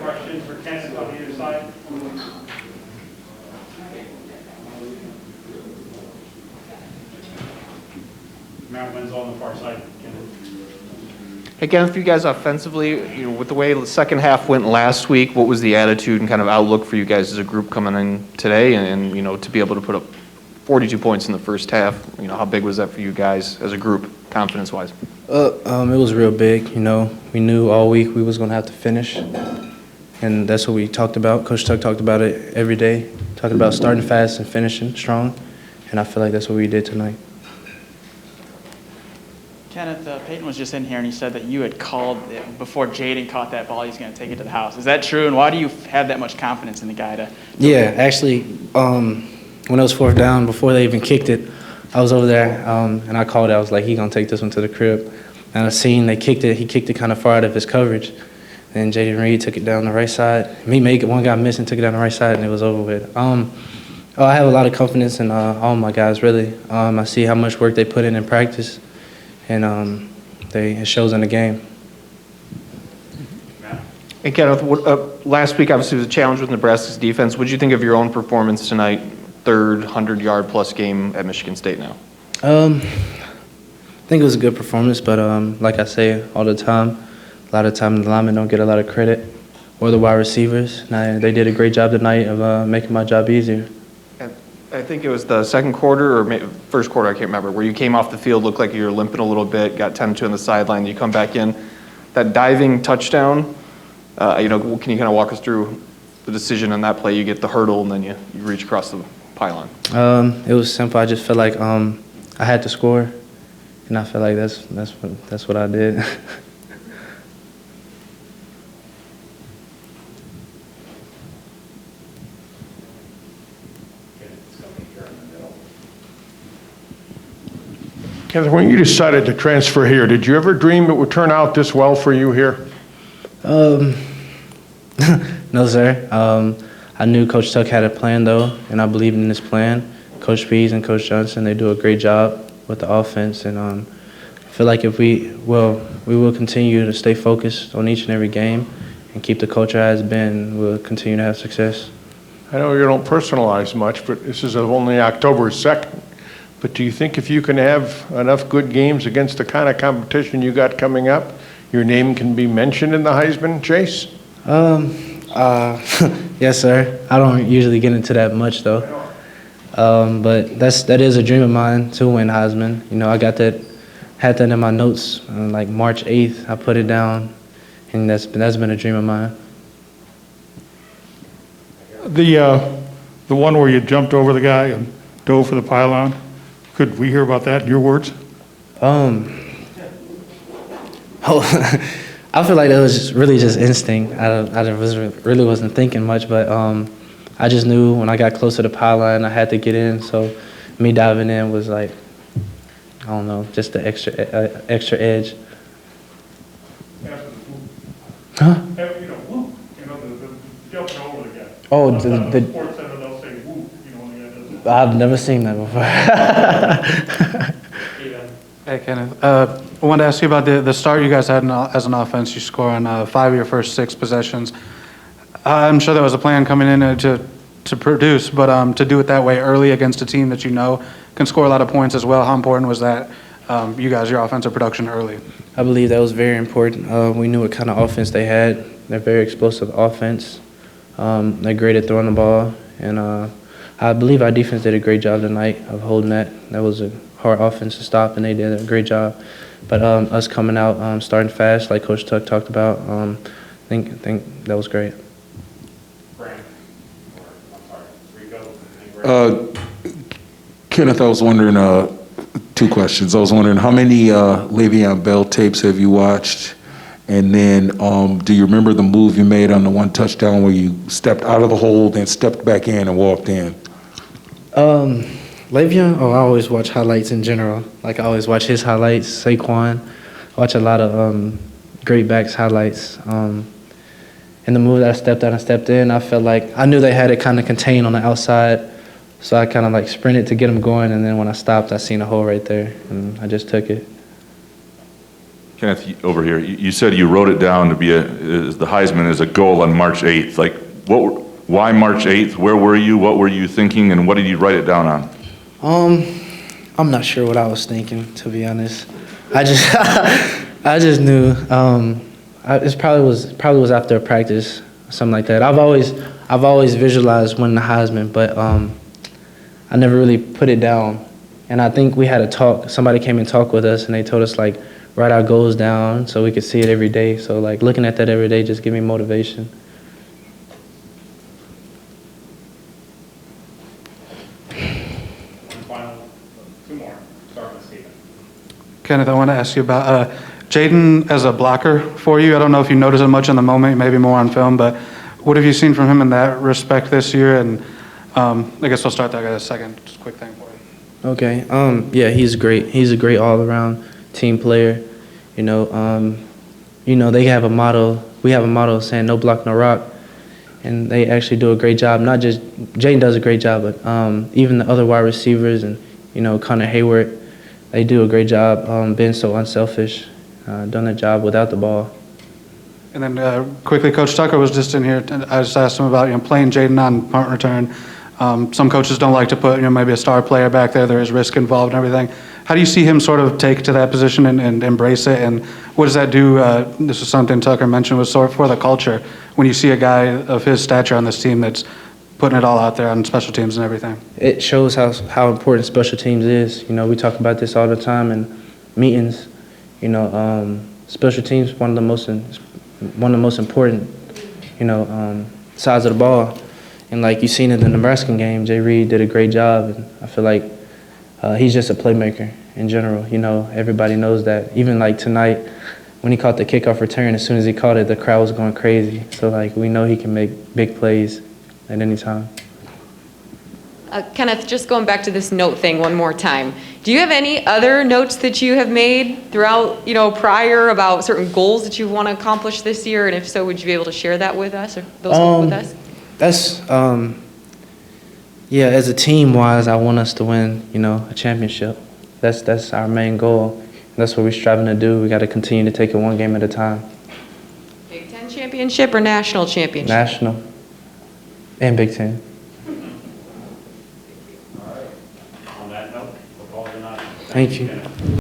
Question for Kenneth on either side. Mount wins on the far side. Kenneth. Again, for you guys offensively, with the way the second half went last week, what was the attitude and kind of outlook for you guys as a group coming in today, and to be able to put up 42 points in the first half? How big was that for you guys as a group, confidence-wise? It was real big. We knew all week we was gonna have to finish, and that's what we talked about. Coach Tuck talked about it every day, talking about starting fast and finishing strong, and I feel like that's what we did tonight. Kenneth, Peyton was just in here and he said that you had called it before Jaden caught that ball, he's going to take it to the house. Is that true? And why do you have that much confidence in the guy to? Yeah, actually, when it was fourth down, before they even kicked it, I was over there and I called it. I was like, he gonna take this one to the crib. And I seen they kicked it. He kicked it kind of far out of his coverage. And Jaden Reed took it down the right side. One guy missed and took it down the right side, and it was over with. I have a lot of confidence in all my guys, really. I see how much work they put in practice, and it shows in the game. And Kenneth, last week obviously was a challenge with Nebraska's defense. What did you think of your own performance tonight, third 100-yard-plus game at Michigan State now? I think it was a good performance, but like I say all the time, a lot of times the linemen don't get a lot of credit, or the wide receivers. And they did a great job tonight of making my job easier. I think it was the second quarter or first quarter, I can't remember, where you came off the field, looked like you were limping a little bit, got 10-2 on the sideline, you come back in. That diving touchdown, can you kind of walk us through the decision on that play? You get the hurdle and then you reach across the pylon. It was simple. I just felt like I had to score, and I feel like that's what I did. Kenneth, when you decided to transfer here, did you ever dream it would turn out this well for you here? No, sir. I knew Coach Tuck had a plan, though, and I believed in this plan. Coach Pease and Coach Johnson, they do a great job with the offense, and I feel like if we will continue to stay focused on each and every game and keep the culture as it's been, we'll continue to have success. I know you don't personalize much, but this is only October 2nd. But do you think if you can have enough good games against the kind of competition you got coming up, your name can be mentioned in the Heisman chase? Yes, sir. I don't usually get into that much, though. But that is a dream of mine to win Heisman. I had that in my notes like March 8th. I put it down, and that's been a dream of mine. The one where you jumped over the guy and dove for the pylon, could we hear about that in your words? I feel like that was really just instinct. I really wasn't thinking much, but I just knew when I got close to the pylon, I had to get in. So me diving in was like, I don't know, just the extra edge. Huh? Whoop, the jumping over the guy. Oh, the Sports Center, they'll say whoop, when the guy does it. I've never seen that before. Hey, Kenneth. I wanted to ask you about the start you guys had as an offense. You score on 5 of your first 6 possessions. I'm sure that was a plan coming in to produce, but to do it that way early against a team that can score a lot of points as well. How important was that, your offensive production early? I believe that was very important. We knew what kind of offense they had. They're very explosive offense. They're great at throwing the ball, and I believe our defense did a great job tonight of holding that. That was a hard offense to stop, and they did a great job. But us coming out, starting fast, like Coach Tuck talked about, I think that was great. Kenneth, I was wondering, 2 questions. I was wondering how many Le'Veon Bell tapes have you watched? And then do you remember the move you made on the one touchdown where you stepped out of the hole, then stepped back in and walked in? Le'Veon, I always watch highlights in general. Like I always watch his highlights, Saquon. I watch a lot of great backs highlights. In the move that I stepped out and stepped in, I felt like I knew they had it kind of contained on the outside. So I kind of like sprinted to get them going, and then when I stopped, I seen a hole right there, and I just took it. Kenneth, over here, you said you wrote it down to be the Heisman as a goal on March 8th. Like, why March 8th? Where were you? What were you thinking? And what did you write it down on? I'm not sure what I was thinking, to be honest. I just, I just knew. It probably was after a practice, something like that. I've always visualized winning the Heisman, but I never really put it down. And I think we had a talk. Somebody came and talked with us, and they told us like write our goals down so we could see it every day. So like looking at that every day just give me motivation. Kenneth, I want to ask you about Jaden as a blocker for you. I don't know if you noticed it much in the moment, maybe more on film, but what have you seen from him in that respect this year? And I guess we'll start there. I got a second just quick thing for you. Okay. Yeah, he's great. He's a great all-around team player. You know, they have a motto. We have a motto saying "No block, no rock," and they actually do a great job. Not just Jaden does a great job, but even the other wide receivers and Connor Hayward, they do a great job being so unselfish, done their job without the ball. And then quickly, Coach Tucker was just in here. And I just asked him about playing Jaden on punt return. Some coaches don't like to put maybe a star player back there. There is risk involved and everything. How do you see him sort of take to that position and embrace it? And what does that do? This is something Tucker mentioned was sort of for the culture. When you see a guy of his stature on this team that's putting it all out there on special teams and everything. It shows how important special teams is. We talk about this all the time in meetings. Special teams one of the most important sides of the ball. And like you seen in the Nebraska game, Jay Reed did a great job, and I feel like he's just a playmaker in general. Everybody knows that. Even like tonight, when he caught the kickoff return, as soon as he caught it, the crowd was going crazy. So like we know he can make big plays at any time. Kenneth, just going back to this note thing one more time. Do you have any other notes that you have made throughout, prior about certain goals that you want to accomplish this year? And if so, would you be able to share that with us or those with us? That's, yeah, as a team-wise, I want us to win, a championship. That's our main goal. That's what we're striving to do. We got to continue to take it one game at a time. Big Ten championship or national championship? National and Big Ten. On that note, we'll call it a night. Thank you.